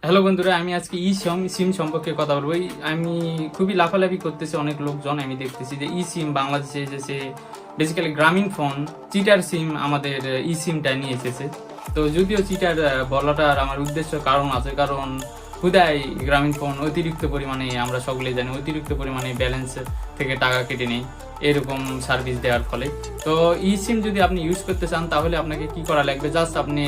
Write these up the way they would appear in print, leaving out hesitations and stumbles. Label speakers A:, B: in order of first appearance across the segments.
A: Hello বন্ধুরা, আমি আজকে সিম সম্পর্কে কথা বলবো। আমি খুবই লাফালাফি করতেছি অনেক লোকজন, আমি দেখতেছি যে সিম বাংলাদেশে এসেছে। বেসিক্যালি গ্রামীণ ফোন চিটার সিম আমাদের সিমটা নিয়ে এসেছে। তো যদিও চিটার বলাটার আমার উদ্দেশ্য কারণ আছে, কারণ হুদাই গ্রামীণ ফোন অতিরিক্ত পরিমাণে, আমরা সকলে জানি, অতিরিক্ত পরিমাণে ব্যালেন্স থেকে টাকা কেটে নেই এরকম সার্ভিস দেওয়ার ফলে। তো সিম যদি আপনি ইউজ করতে চান তাহলে আপনাকে কি করা লাগবে, জাস্ট আপনি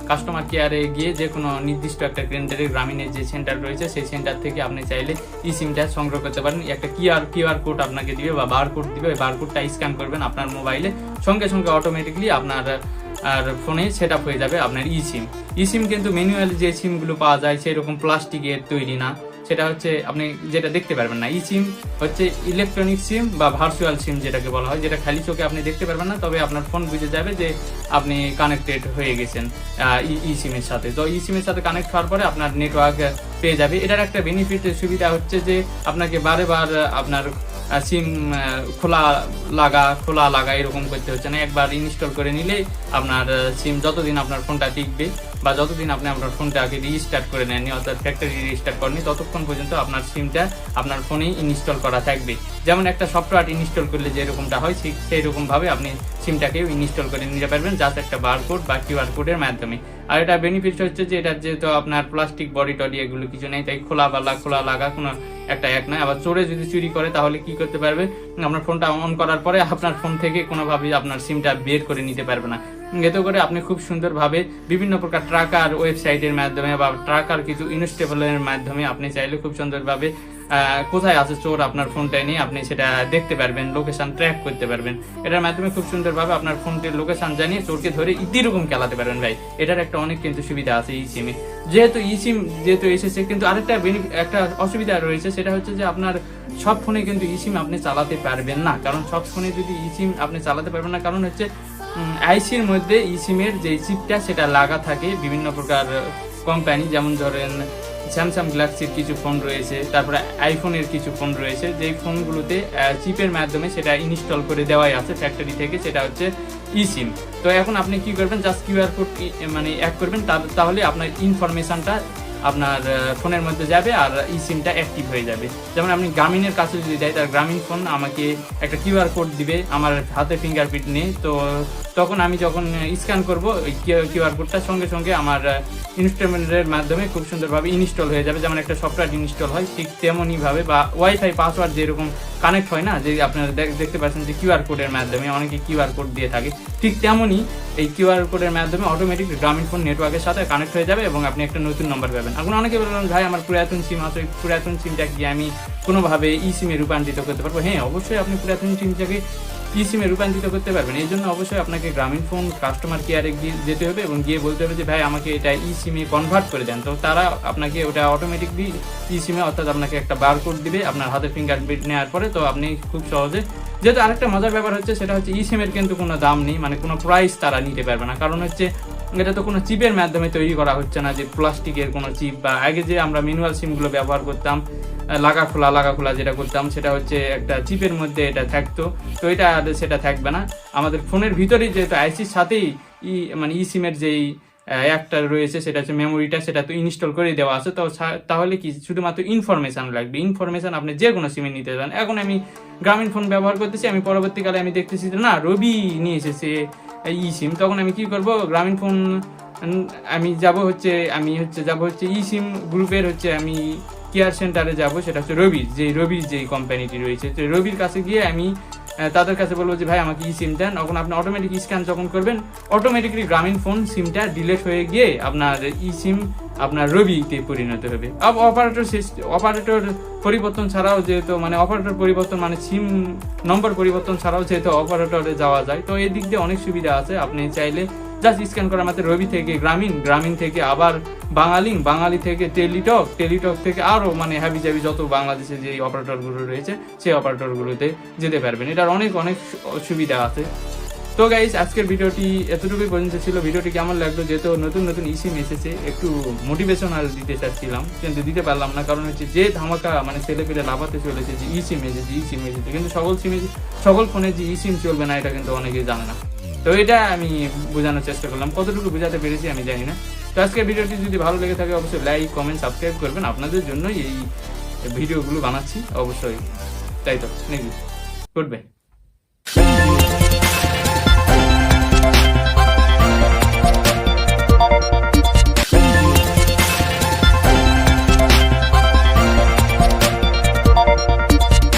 A: কাস্টমার কেয়ারে গিয়ে যে কোনো নির্দিষ্ট একটা কেন্দ্রের গ্রামীণের যে সেন্টার রয়েছে সেই সেন্টার থেকে আপনি চাইলে সিমটা সংগ্রহ করতে পারেন। একটা কিউআর কোড আপনাকে দিবে বা বার কোড দিবে, ওই বার কোডটা স্ক্যান করবেন আপনার মোবাইলে, সঙ্গে সঙ্গে অটোমেটিকলি আপনার ফোনে সেট আপ হয়ে যাবে আপনার সিম কিন্তু ম্যানুয়াল যে সিমগুলো পাওয়া যায় সেরকম প্লাস্টিকের তৈরি না, সেটা হচ্ছে আপনি যেটা দেখতে পারবেন না। সিম হচ্ছে ইলেকট্রনিক সিম বা ভার্চুয়াল সিম যেটাকে বলা হয়, যেটা খালি চোখে আপনি দেখতে পারবেন না, তবে আপনার ফোন বুঝে যাবে যে আপনি কানেক্টেড হয়ে গেছেন সিমের সাথে। তো সিমের সাথে কানেক্ট হওয়ার পরে আপনার নেটওয়ার্ক পেয়ে যাবে। এটার একটা বেনিফিট সুবিধা হচ্ছে যে আপনাকে বারে বার আপনার সিম খোলা লাগা এরকম করতে হচ্ছে না। একবার ইনস্টল করে নিলেই আপনার সিম যতদিন আপনার ফোনটা টিকবে বা যতদিন আপনি আপনার ফোনটাকে রিস্টার্ট করে নেননি, অর্থাৎ ফ্যাক্টরি রিস্টার্ট করেনি, ততক্ষণ পর্যন্ত আপনার সিমটা আপনার ফোনেই ইনস্টল করা থাকবে। যেমন একটা সফটওয়্যার ইনস্টল করলে যেরকমটা হয় ঠিক সেই রকমভাবে আপনি সিমটাকেও ইনস্টল করে নিতে পারবেন, জাস্ট একটা বারকোড বা কিউআর কোডের মাধ্যমে। আর এটা বেনিফিট হচ্ছে যে এটা যেহেতু আপনার প্লাস্টিক বডি টডি এগুলো কিছু নেই, তাই খোলা লাগা কোনো একটা এক নয়। আবার চোরে যদি চুরি করে তাহলে কি করতে পারবে, আপনার ফোনটা অন করার পরে আপনার ফোন থেকে কোনোভাবেই আপনার সিমটা বের করে নিতে পারবে না। এতে করে আপনি খুব সুন্দরভাবে বিভিন্ন প্রকার ট্র্যাকার ওয়েবসাইটের মাধ্যমে বা ট্র্যাকার কিছু ইনস্টেবলের মাধ্যমে আপনি চাইলে খুব সুন্দরভাবে কোথায় আছে চোর আপনার ফোনটা নিয়ে আপনি সেটা দেখতে পারবেন, লোকেশন ট্র্যাক করতে পারবেন। এটার মাধ্যমে খুব সুন্দরভাবে আপনার ফোনটির লোকেশন জানিয়ে চোরকে ধরে ইতিরকম খেলাতে পারবেন। ভাই, এটার একটা অনেক কিন্তু সুবিধা আছে সিমে। যেহেতু এসেছে, কিন্তু আরেকটা একটা অসুবিধা রয়েছে, সেটা হচ্ছে যে আপনার সব ফোনে কিন্তু সিম আপনি চালাতে পারবেন না। কারণ সব ফোনে যদি সিম আপনি চালাতে পারবেন না, কারণ হচ্ছে আইসির মধ্যে সিমের যে চিপটা সেটা লাগা থাকে বিভিন্ন প্রকার কোম্পানি, যেমন ধরেন স্যামসাং গ্যালাক্সির কিছু ফোন রয়েছে, তারপরে আইফোনের কিছু ফোন রয়েছে, যেই ফোনগুলোতে চিপের মাধ্যমে সেটা ইনস্টল করে দেওয়াই আছে ফ্যাক্টরি থেকে, সেটা হচ্ছে সিম। তো এখন আপনি কি করবেন, জাস্ট কিউআর কোড মানে অ্যাড করবেন, তাহলে আপনার ইনফরমেশনটা আপনার ফোনের মধ্যে যাবে আর সিমটা অ্যাক্টিভ হয়ে যাবে। যেমন আপনি গ্রামীণের কাছে যদি দেয়, তার গ্রামীণ ফোন আমাকে একটা কিউআর কোড দিবে আমার হাতে ফিঙ্গারপ্রিন্ট নিয়ে, তো তখন আমি যখন স্ক্যান করবো ওই কিউআর কোডটা সঙ্গে সঙ্গে আমার ইনস্টলমেন্টের মাধ্যমে খুব সুন্দরভাবে ইনস্টল হয়ে যাবে। যেমন একটা সফটওয়্যার ইনস্টল হয় ঠিক তেমনইভাবে, বা ওয়াইফাই পাসওয়ার্ড যেরকম কানেক্ট হয় না, যে আপনারা দেখতে পাচ্ছেন যে কিউআর কোডের মাধ্যমে অনেকে কিউআর কোড দিয়ে থাকে, ঠিক তেমনই এই কিউআর কোডের মাধ্যমে অটোমেটিক গ্রামীণ ফোন নেটওয়ার্কের সাথে কানেক্ট হয়ে যাবে এবং আপনি একটা নতুন নম্বর পাবেন। এখন অনেকে বললেন, ভাই আমার পুরাতন সিম আছে, পুরাতন সিমটা কি আমি কোনোভাবে সিমে রূপান্তরিত করতে পারবো? হ্যাঁ, অবশ্যই আপনি পুরাতন সিমটাকে সিমে রূপান্তরিত করতে পারবেন। এই জন্য অবশ্যই আপনাকে গ্রামীণ ফোন কাস্টমার কেয়ারে গিয়ে যেতে হবে এবং গিয়ে বলতে হবে যে ভাই আমাকে এটা সিমে কনভার্ট করে দেন। তো তারা আপনাকে ওটা অটোমেটিকলি সিমে, অর্থাৎ আপনাকে একটা বারকোড দিবে আপনার হাতে ফিঙ্গারপ্রিন্ট নেওয়ার পরে, তো আপনি খুব সহজে, যেহেতু আরেকটা মজার ব্যাপার হচ্ছে সেটা হচ্ছে সিমের কিন্তু কোনো দাম নেই, মানে কোনো প্রাইস তারা নিতে পারবে না। কারণ হচ্ছে এটা তো কোনো চিপের মাধ্যমে তৈরি করা হচ্ছে না, যে প্লাস্টিকের কোনো চিপ, বা আগে যে আমরা ম্যানুয়াল সিমগুলো ব্যবহার করতাম লাগা খোলা যেটা করতাম সেটা হচ্ছে একটা চিপের মধ্যে এটা থাকতো, তো এটা সেটা থাকবে না। আমাদের ফোনের ভিতরেই যেহেতু আইসির সাথেই মানে সিমের যেই একটা রয়েছে সেটা হচ্ছে মেমোরিটা, সেটা তো ইনস্টল করে দেওয়া আছে। তো তাহলে কি শুধুমাত্র ইনফরমেশন লাগবে, ইনফরমেশন আপনি যে কোনো সিমে নিতে পারেন। এখন আমি গ্রামীণ ফোন ব্যবহার করতেছি, আমি পরবর্তীকালে আমি দেখতেছি যে না, রবি নিয়ে এসেছে সিম, তখন আমি কি করব, গ্রামীণ ফোন আমি যাব হচ্ছে সিম গ্রুপের হচ্ছে আমি কেয়ার সেন্টারে যাব, সেটা হচ্ছে রবির যে কোম্পানিটি রয়েছে, তো রবির কাছে গিয়ে আমি তাদের কাছে বলবো যে ভাই আমাকে সিম দেন। তখন আপনি অটোমেটিক স্ক্যান যখন করবেন, অটোমেটিকলি গ্রামীণ ফোন সিমটা ডিলিট হয়ে গিয়ে আপনার সিম আপনার রবিতে পরিণত হবে। অপারেটর পরিবর্তন ছাড়াও যেহেতু অপারেটর পরিবর্তন মানে সিম নম্বর পরিবর্তন ছাড়াও যেহেতু অপারেটরে যাওয়া যায়, তো এই দিক দিয়ে অনেক সুবিধা আছে। আপনি চাইলে জাস্ট স্ক্যান করার মাত্র রবি থেকে গ্রামীণ থেকে আবার বাঙালি থেকে টেলিটক থেকে আরও হাবি জাবি যত বাংলাদেশে যে অপারেটরগুলো রয়েছে সেই অপারেটরগুলোতে যেতে পারবেন। এটার অনেক সুবিধা আছে। তো গাইস, আজকের ভিডিওটি এতটুকুই পর্যন্ত ছিল। ভিডিওটি কেমন লাগলো, যেহেতু নতুন সিম এসেছে, একটু মোটিভেশনাল দিতে চাচ্ছিলাম কিন্তু দিতে পারলাম না, কারণ হচ্ছে যে ধামাকা ছেলে পেলে লাভাতে চলেছে যে সিম এসেছে, কিন্তু সকল ফোনে যে সিম চলবে না এটা কিন্তু অনেকেই জানে না। তো এটা আমি বোঝানোর চেষ্টা করলাম, কতটুকু বোঝাতে পেরেছি আমি জানি না। তো আজকের ভিডিওটি যদি ভালো লেগে থাকে অবশ্যই লাইক, কমেন্ট, সাবস্ক্রাইব করবেন। আপনাদের জন্যই এই ভিডিওগুলো বানাচ্ছি অবশ্যই, তাই তো নাকি? Good bye.